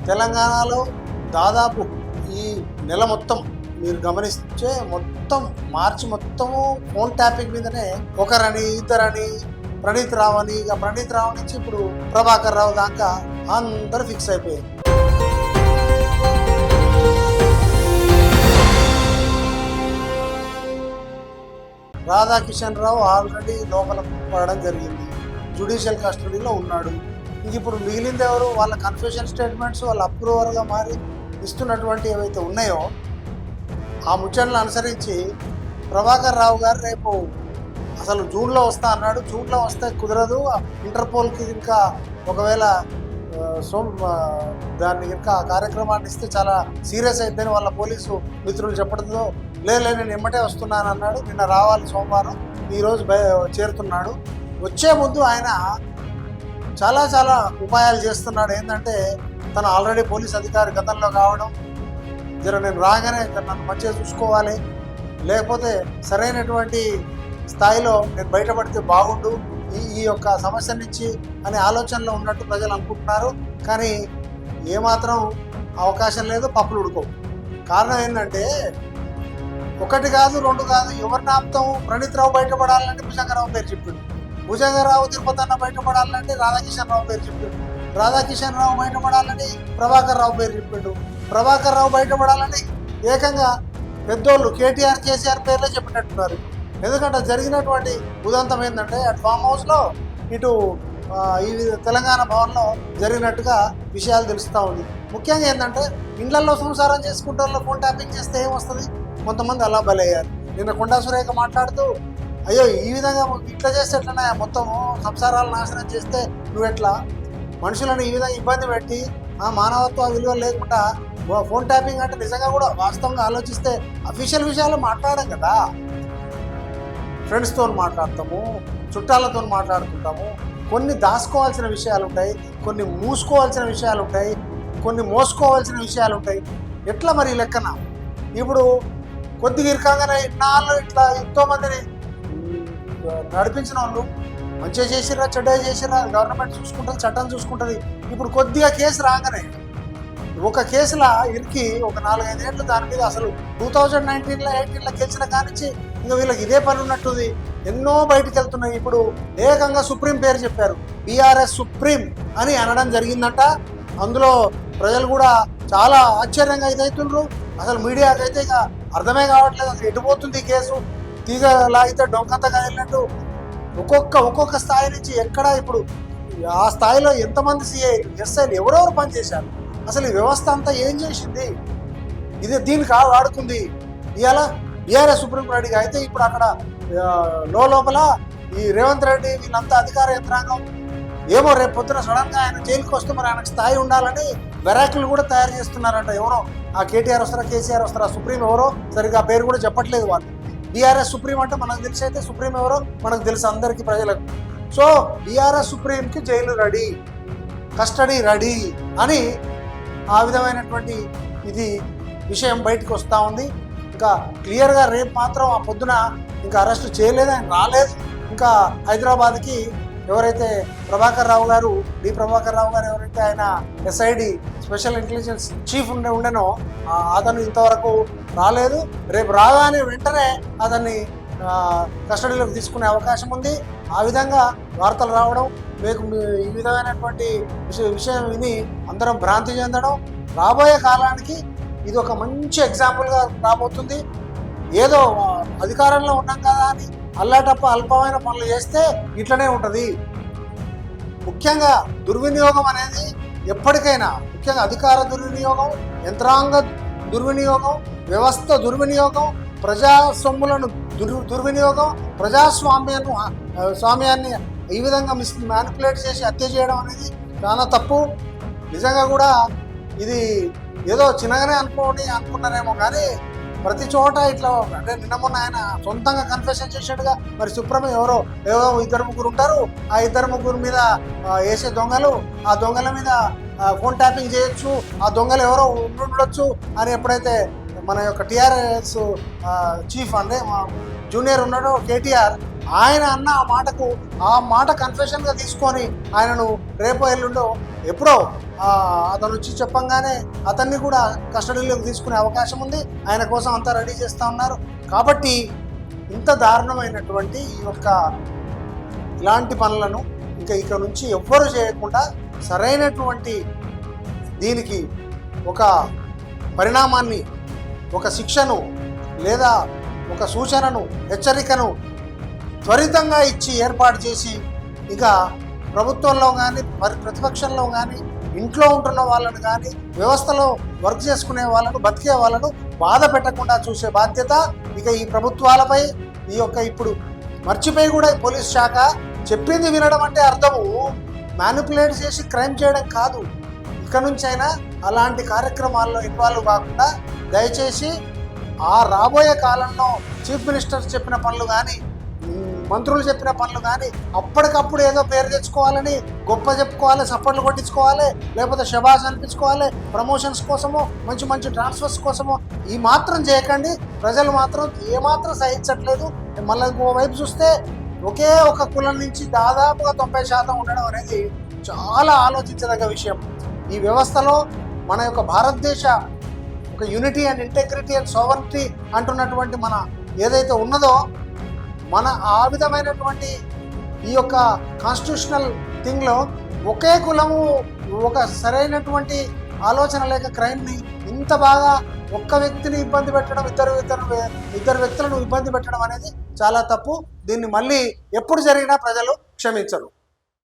తెలంగాణలో దాదాపు ఈ నెల మొత్తం మీరు గమనిస్తే మొత్తం మార్చి మొత్తము ఫోన్ ట్యాపింగ్ మీదనే ఒకరని ఇద్దరని ప్రణీత్ రావు అని, ఇక ప్రణీత్ రావు నుంచి ఇప్పుడు ప్రభాకర్ రావు దాకా అందరూ ఫిక్స్ అయిపోయారు. రాధాకిషన్ రావు ఆల్రెడీ లోపల పడడం జరిగింది, జ్యుడిషియల్ కస్టడీలో ఉన్నాడు. ఇంక ఇప్పుడు మిగిలింది ఎవరు? వాళ్ళ కన్ఫెషన్ స్టేట్మెంట్స్ వాళ్ళ అప్రూవర్గా మారి ఇస్తున్నటువంటి ఏవైతే ఉన్నాయో ఆ ముచ్చట్లను అనుసరించి ప్రభాకర్ రావు గారు రేపు అసలు జూన్లో వస్తా అన్నాడు. జూన్లో వస్తే కుదరదు, ఇంటర్పోల్కి ఇంకా ఒకవేళ దాన్ని ఇంకా కార్యక్రమాన్ని ఇస్తే చాలా సీరియస్ అయిద్దని వాళ్ళ పోలీసు మిత్రులు చెప్పడంతో లేదు నేను ఎమ్మటే వస్తున్నాను అన్నాడు. నిన్న రావాలి సోమవారం, ఈరోజు చేరుతున్నాడు. వచ్చే ముందు ఆయన చాలా చాలా ఉపాయాలు చేస్తున్నాడు. ఏంటంటే తను ఆల్రెడీ పోలీస్ అధికారి గతంలో కావడం, జర నేను రాగానే నన్ను మంచిగా చూసుకోవాలి, లేకపోతే సరైనటువంటి స్థాయిలో నేను బయటపడితే బాగుండు ఈ యొక్క సమస్య నుంచి అనే ఆలోచనలో ఉన్నట్టు ప్రజలు అనుకుంటున్నారు. కానీ ఏమాత్రం అవకాశం లేదు, పప్పులు ఉడుకోవు. కారణం ఏంటంటే ఒకటి కాదు రెండు కాదు, ఎవరిని ఆపుతాము? ప్రణీత్ రావు బయటపడాలంటే భుజంగరావు పేరు చెప్పిండు, భుజంగరావు తిరుపతి అన్న బయటపడాలంటే రాధాకిషన్ రావు పేరు చెప్పిండు, రాధాకిషన్ రావు బయటపడాలని ప్రభాకర్ రావు పేరు చెప్పిండు, ప్రభాకర్ రావు బయటపడాలని ఏకంగా పెద్దోళ్ళు కేటీఆర్ కేసీఆర్ పేర్లే చెప్పినట్టున్నారు. ఎందుకంటే జరిగినటువంటి ఉదంతం ఏంటంటే అటు ఫామ్ హౌస్లో ఇటు ఈ తెలంగాణ భవన్లో జరిగినట్టుగా విషయాలు తెలుస్తూ ఉంది. ముఖ్యంగా ఏంటంటే ఇండ్లల్లో సంసారం చేసుకుంటే వాళ్ళు ఫోన్ ట్యాపింగ్ చేస్తే ఏమొస్తుంది? కొంతమంది అలా బలయ్యారు. నిన్న కొండా సురేఖ మాట్లాడుతూ అయ్యో ఈ విధంగా ఇట్లా చేస్తే ఎట్లనే మొత్తము సంసారాలు నాశనం చేస్తే నువ్వెట్లా మనుషులను ఈ విధంగా ఇబ్బంది పెట్టి ఆ మానవత్వ విలువ లేకుండా ఫోన్ ట్యాపింగ్ అంటే నిజంగా కూడా వాస్తవంగా ఆలోచిస్తే అఫీషియల్ విషయాలు మాట్లాడాం కదా, ఫ్రెండ్స్తో మాట్లాడతాము, చుట్టాలతో మాట్లాడుకుంటాము, కొన్ని దాచుకోవాల్సిన విషయాలు ఉంటాయి, కొన్ని మూసుకోవాల్సిన విషయాలు ఉంటాయి, కొన్ని మోసుకోవాల్సిన విషయాలు ఉంటాయి. ఎట్లా మరి లెక్కన ఇప్పుడు కొద్దిగా ఇరకంగానే ఇన్నాళ్ళు ఇట్లా ఎంతోమందిని నడిపించిన వాళ్ళు మంచిగా చేసిర్రా చెడ్డగా చేసిర్రా గవర్నమెంట్ చూసుకుంటుంది, చట్టం చూసుకుంటుంది. ఇప్పుడు కొద్దిగా కేసు రాగానే ఒక కేసులో ఇరికి ఒక 4-5 ఏళ్ళు దాని మీద అసలు 2019లో 18లో గెలిచిన కానించి ఇంకా వీళ్ళకి ఇదే పని ఉన్నట్టుంది. ఎన్నో బయటకు వెళ్తున్నాయి. ఇప్పుడు ఏకంగా సుప్రీం పేరు చెప్పారు, బీఆర్ఎస్ సుప్రీం అని అనడం జరిగిందంట. అందులో ప్రజలు కూడా చాలా ఆశ్చర్యంగా ఇదవుతుండ్రు. అసలు మీడియాకి అయితే ఇక అర్థమే కావట్లేదు, అసలు ఎటుపోతుంది ఈ కేసు, తీగ లాగితే డొంకంతగా వెళ్ళినట్టు. ఒక్కొక్క స్థాయి నుంచి ఎక్కడ ఇప్పుడు ఆ స్థాయిలో ఎంతమంది సిఐలు ఎస్ఐలు ఎవరెవరు పనిచేశారు, అసలు ఈ వ్యవస్థ అంతా ఏం చేసింది, ఇది దీనికి వాడుకుంది. ఇవాళ బీఆర్ఎస్ సుప్రీం రెడ్డిగా అయితే ఇప్పుడు అక్కడ లోపల ఈ రేవంత్ రెడ్డి వీళ్ళంతా అధికార యంత్రాంగం ఏమో రేపు పొద్దున సడన్గా ఆయన జైలుకి వస్తే మరి ఆయనకు స్థాయి ఉండాలని వెరాకులు కూడా తయారు చేస్తున్నారంట. ఎవరో ఆ కేటీఆర్ వస్తారా కేసీఆర్ వస్తారా, సుప్రీం ఎవరో సరిగ్గా పేరు కూడా చెప్పట్లేదు వాళ్ళు. బీఆర్ఎస్ సుప్రీం అంటే మనకు తెలిసి అయితే సుప్రీం ఎవరో మనకు తెలుసు అందరికీ ప్రజలకు. సో బీఆర్ఎస్ సుప్రీంకి జైలు రెడీ, కస్టడీ రెడీ అని ఆ విధమైనటువంటి ఇది విషయం బయటకు వస్తూ ఉంది. ఇంకా క్లియర్గా రేపు మాత్రం ఆ పొద్దున ఇంకా అరెస్ట్ చేయలేదు, ఆయన రాలేదు. ఇంకా హైదరాబాద్కి ఎవరైతే ప్రభాకర్ రావు గారు ఎవరైతే ఆయన ఎస్ఐడి స్పెషల్ ఇంటెలిజెన్స్ చీఫ్ ఉండెనో అతను ఇంతవరకు రాలేదు. రేపు రాగానే వెంటనే అతన్ని కస్టడీలోకి తీసుకునే అవకాశం ఉంది. ఆ విధంగా వార్తలు రావడం, మీకు ఈ విధమైనటువంటి విషయం విని అందరం భ్రాంతి చెందడం, రాబోయే కాలానికి ఇది ఒక మంచి ఎగ్జాంపుల్గా రాబోతుంది. ఏదో అధికారంలో ఉన్నాం కదా అని అల్లాటప్ప అల్పమైన పనులు చేస్తే ఇట్లనే ఉంటుంది. ముఖ్యంగా దుర్వినియోగం అనేది ఎప్పటికైనా, ముఖ్యంగా అధికార దుర్వినియోగం, యంత్రాంగ దుర్వినియోగం, వ్యవస్థ దుర్వినియోగం, ప్రజా సొమ్ములను దుర్వినియోగం, స్వామ్యాన్ని ఈ విధంగా మ్యానిపులేట్ చేసి హత్య చేయడం అనేది చాలా తప్పు. నిజంగా కూడా ఇది ఏదో చిన్నగానే అనుకున్నారేమో కానీ ప్రతి చోట ఇట్లా అంటే నిన్న మొన్న ఆయన సొంతంగా కన్ఫెషన్ చేసాడుగా. మరి సుప్రీం ఎవరో 2-3 ఉంటారు, ఆ 2-3 మీద వేసే దొంగలు, ఆ దొంగల మీద ఫోన్ ట్యాపింగ్ చేయొచ్చు, ఆ దొంగలు ఎవరో ఉండొచ్చు అని ఎప్పుడైతే మన యొక్క టీఆర్ఎస్ చీఫ్ అంటే జూనియర్ ఉన్నాడో కేటీఆర్, ఆయన అన్న ఆ మాట కన్ఫెషన్గా తీసుకొని ఆయనను రేపో ఎల్లుండో ఎప్పుడో అతను వచ్చి చెప్పంగానే అతన్ని కూడా కస్టడీలోకి తీసుకునే అవకాశం ఉంది. ఆయన కోసం అంతా రెడీ చేస్తూ ఉన్నారు. కాబట్టి ఇంత దారుణమైనటువంటి ఈ యొక్క ఇలాంటి పనులను ఇక నుంచి ఎవ్వరు చేయకుండా సరైనటువంటి దీనికి ఒక పరిణామాన్ని, ఒక శిక్షను లేదా ఒక సూచనను, హెచ్చరికను త్వరితంగా ఇచ్చి ఏర్పాటు చేసి ఇక ప్రభుత్వంలో కానీ మరి ప్రతిపక్షంలో కానీ ఇంట్లో ఉంటున్న వాళ్ళను కానీ వ్యవస్థలో వర్క్ చేసుకునే వాళ్ళను, బతికే వాళ్ళను బాధ పెట్టకుండా చూసే బాధ్యత ఇక ఈ ప్రభుత్వాలపై. ఈ యొక్క ఇప్పుడు మర్చిపోయి కూడా పోలీస్ శాఖ చెప్పింది వినడం అంటే అర్థము మ్యానిపులేట్ చేసి క్రైమ్ చేయడం కాదు. ఇక నుంచైనా అలాంటి కార్యక్రమాల్లో ఇన్వాల్వ్ కాకుండా దయచేసి ఆ రాబోయే కాలంలో చీఫ్ మినిస్టర్ చెప్పిన పనులు కానీ, మంత్రులు చెప్పిన పనులు కానీ అప్పటికప్పుడు ఏదో పేరు తెచ్చుకోవాలని గొప్ప చెప్పుకోవాలి, సపోర్ట్లు కొట్టించుకోవాలి, లేకపోతే శబాష్ అనిపించుకోవాలి, ప్రమోషన్స్ కోసమో మంచి మంచి ట్రాన్స్ఫర్స్ కోసమో ఈ మాత్రం చేయకండి. ప్రజలు మాత్రం ఏమాత్రం సహించట్లేదు. మళ్ళీ ఇంకోవైపు చూస్తే ఒకే ఒక కులం నుంచి దాదాపుగా 90% ఉండడం అనేది చాలా ఆలోచించదగ్గ విషయం. ఈ వ్యవస్థలో మన యొక్క భారతదేశ ఒక unity and integrity and sovereignty అంటున్నటువంటి మన ఏదైతే ఉన్నదో, మన ఆ విధమైనటువంటి ఈ యొక్క కాన్స్టిట్యూషనల్ థింగ్లో ఒకే కులము ఒక సరైనటువంటి ఆలోచన లేక క్రైమ్ని ఇంత బాగా ఒక్క వ్యక్తిని ఇబ్బంది పెట్టడం, ఇద్దరు వ్యక్తులను ఇబ్బంది పెట్టడం అనేది చాలా తప్పు. దీన్ని మళ్ళీ ఎప్పుడు జరిగినా ప్రజలు క్షమించరు.